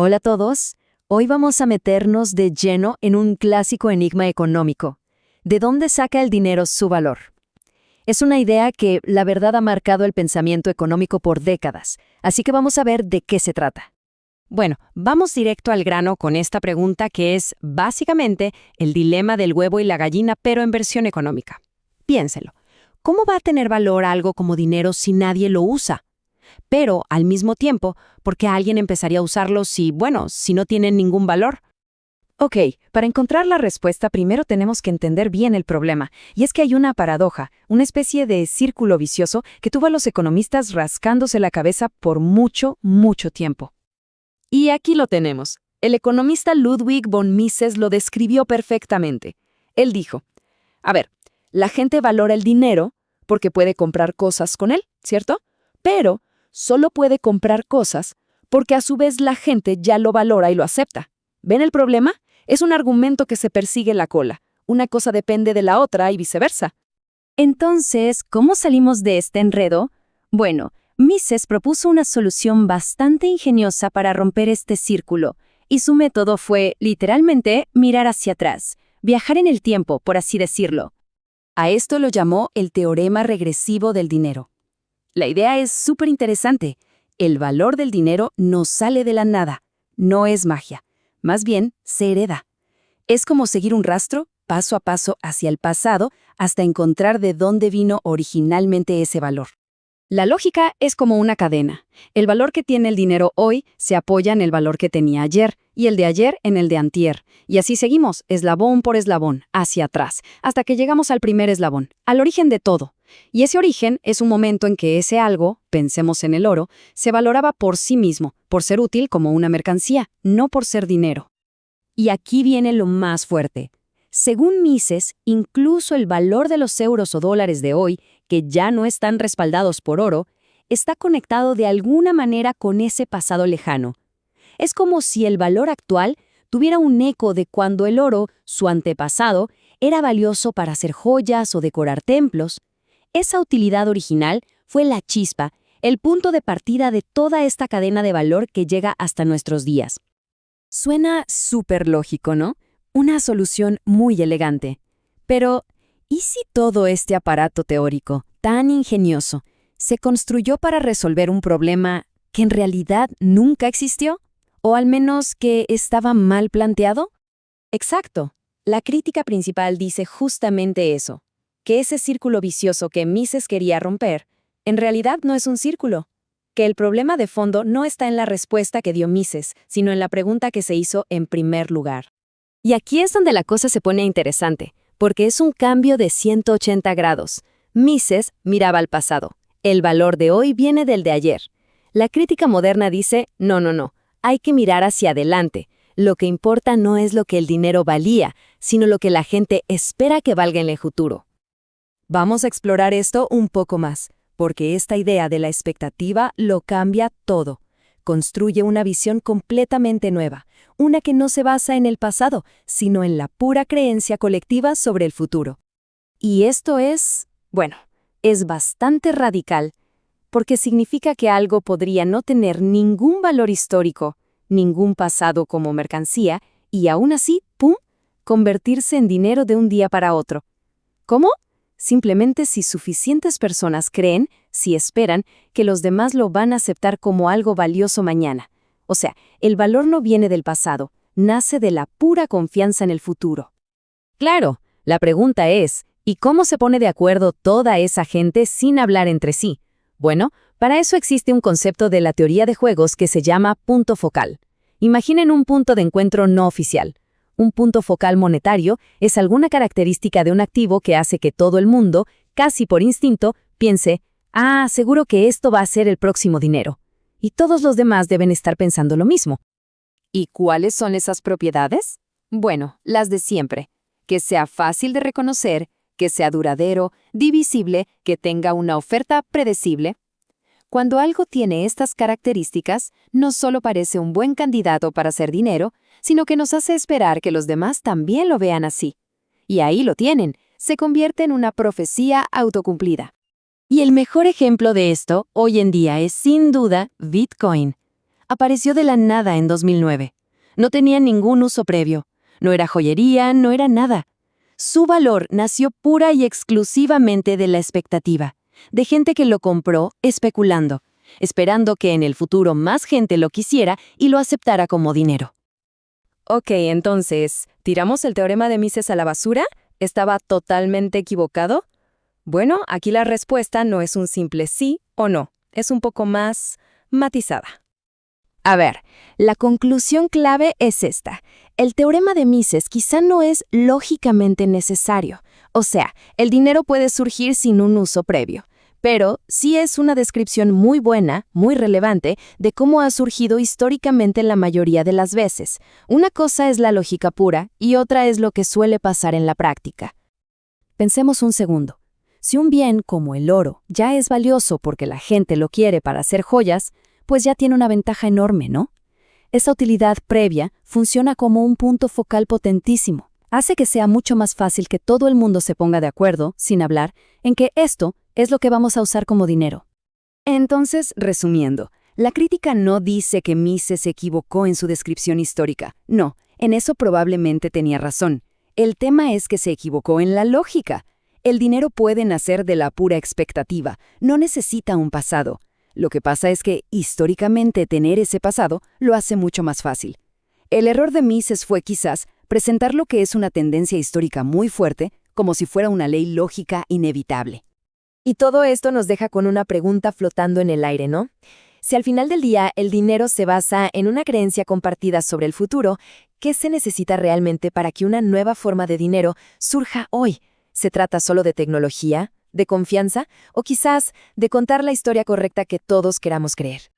Hola a todos. Hoy vamos a meternos de lleno en un clásico enigma económico. ¿De dónde saca el dinero su valor? Es una idea que, la verdad, ha marcado el pensamiento económico por décadas, así que vamos a ver de qué se trata. Bueno, vamos directo al grano con esta pregunta que es, básicamente, el dilema del huevo y la gallina, pero en versión económica. Piénselo. ¿Cómo va a tener valor algo como dinero si nadie lo usa? Pero, al mismo tiempo, ¿por qué alguien empezaría a usarlo si no tienen ningún valor? Ok, para encontrar la respuesta primero tenemos que entender bien el problema, y es que hay una paradoja, una especie de círculo vicioso que tuvo a los economistas rascándose la cabeza por mucho, mucho tiempo. Y aquí lo tenemos. El economista Ludwig von Mises lo describió perfectamente. Él dijo, a ver, la gente valora el dinero porque puede comprar cosas con él, ¿cierto? Pero solo puede comprar cosas porque a su vez la gente ya lo valora y lo acepta. ¿Ven el problema? Es un argumento que se persigue la cola. Una cosa depende de la otra y viceversa. Entonces, ¿cómo salimos de este enredo? Bueno, Mises propuso una solución bastante ingeniosa para romper este círculo, y su método fue, literalmente, mirar hacia atrás, viajar en el tiempo, por así decirlo. A esto lo llamó el teorema regresivo del dinero. La idea es súper interesante. El valor del dinero no sale de la nada, no es magia. Más bien, se hereda. Es como seguir un rastro, paso a paso, hacia el pasado, hasta encontrar de dónde vino originalmente ese valor. La lógica es como una cadena. El valor que tiene el dinero hoy se apoya en el valor que tenía ayer, y el de ayer en el de antier. Y así seguimos, eslabón por eslabón, hacia atrás, hasta que llegamos al primer eslabón, al origen de todo. Y ese origen es un momento en que ese algo, pensemos en el oro, se valoraba por sí mismo, por ser útil como una mercancía, no por ser dinero. Y aquí viene lo más fuerte. Según Mises, incluso el valor de los euros o dólares de hoy, que ya no están respaldados por oro, está conectado de alguna manera con ese pasado lejano. Es como si el valor actual tuviera un eco de cuando el oro, su antepasado, era valioso para hacer joyas o decorar templos. Esa utilidad original fue la chispa, el punto de partida de toda esta cadena de valor que llega hasta nuestros días. Suena súper lógico, ¿no? Una solución muy elegante. Pero, ¿y si todo este aparato teórico, tan ingenioso, se construyó para resolver un problema que en realidad nunca existió? ¿O al menos que estaba mal planteado? Exacto. La crítica principal dice justamente eso, que ese círculo vicioso que Mises quería romper, en realidad no es un círculo, que el problema de fondo no está en la respuesta que dio Mises, sino en la pregunta que se hizo en primer lugar. Y aquí es donde la cosa se pone interesante, porque es un cambio de 180 grados. Mises miraba al pasado. El valor de hoy viene del de ayer. La crítica moderna dice, no, hay que mirar hacia adelante. Lo que importa no es lo que el dinero valía, sino lo que la gente espera que valga en el futuro. Vamos a explorar esto un poco más, porque esta idea de la expectativa lo cambia todo. Construye una visión completamente nueva, una que no se basa en el pasado, sino en la pura creencia colectiva sobre el futuro. Y esto es bastante radical, porque significa que algo podría no tener ningún valor histórico, ningún pasado como mercancía, y aún así, ¡pum!, convertirse en dinero de un día para otro. ¿Cómo? Simplemente si suficientes personas creen, si esperan, que los demás lo van a aceptar como algo valioso mañana. O sea, el valor no viene del pasado, nace de la pura confianza en el futuro. Claro, la pregunta es, ¿y cómo se pone de acuerdo toda esa gente sin hablar entre sí? Bueno, para eso existe un concepto de la teoría de juegos que se llama punto focal. Imaginen un punto de encuentro no oficial. Un punto focal monetario es alguna característica de un activo que hace que todo el mundo, casi por instinto, piense, seguro que esto va a ser el próximo dinero. Y todos los demás deben estar pensando lo mismo. ¿Y cuáles son esas propiedades? Bueno, las de siempre. Que sea fácil de reconocer, que sea duradero, divisible, que tenga una oferta predecible. Cuando algo tiene estas características, no solo parece un buen candidato para hacer dinero, sino que nos hace esperar que los demás también lo vean así. Y ahí lo tienen, se convierte en una profecía autocumplida. Y el mejor ejemplo de esto hoy en día es sin duda Bitcoin. Apareció de la nada en 2009. No tenía ningún uso previo. No era joyería, no era nada. Su valor nació pura y exclusivamente de la expectativa, de gente que lo compró especulando, esperando que en el futuro más gente lo quisiera y lo aceptara como dinero. Ok, entonces, ¿tiramos el teorema de Mises a la basura? ¿Estaba totalmente equivocado? Bueno, aquí la respuesta no es un simple sí o no, es un poco más matizada. A ver, la conclusión clave es esta. El teorema de Mises quizá no es lógicamente necesario. O sea, el dinero puede surgir sin un uso previo. Pero sí es una descripción muy buena, muy relevante, de cómo ha surgido históricamente la mayoría de las veces. Una cosa es la lógica pura y otra es lo que suele pasar en la práctica. Pensemos un segundo. Si un bien como el oro ya es valioso porque la gente lo quiere para hacer joyas, pues ya tiene una ventaja enorme, ¿no? Esa utilidad previa funciona como un punto focal potentísimo. Hace que sea mucho más fácil que todo el mundo se ponga de acuerdo, sin hablar, en que esto es lo que vamos a usar como dinero. Entonces, resumiendo, la crítica no dice que Mises se equivocó en su descripción histórica. No, en eso probablemente tenía razón. El tema es que se equivocó en la lógica. El dinero puede nacer de la pura expectativa, no necesita un pasado. Lo que pasa es que, históricamente, tener ese pasado lo hace mucho más fácil. El error de Mises fue quizás presentar lo que es una tendencia histórica muy fuerte como si fuera una ley lógica inevitable. Y todo esto nos deja con una pregunta flotando en el aire, ¿no? Si al final del día el dinero se basa en una creencia compartida sobre el futuro, ¿qué se necesita realmente para que una nueva forma de dinero surja hoy? ¿Se trata solo de tecnología, de confianza o quizás de contar la historia correcta que todos queramos creer?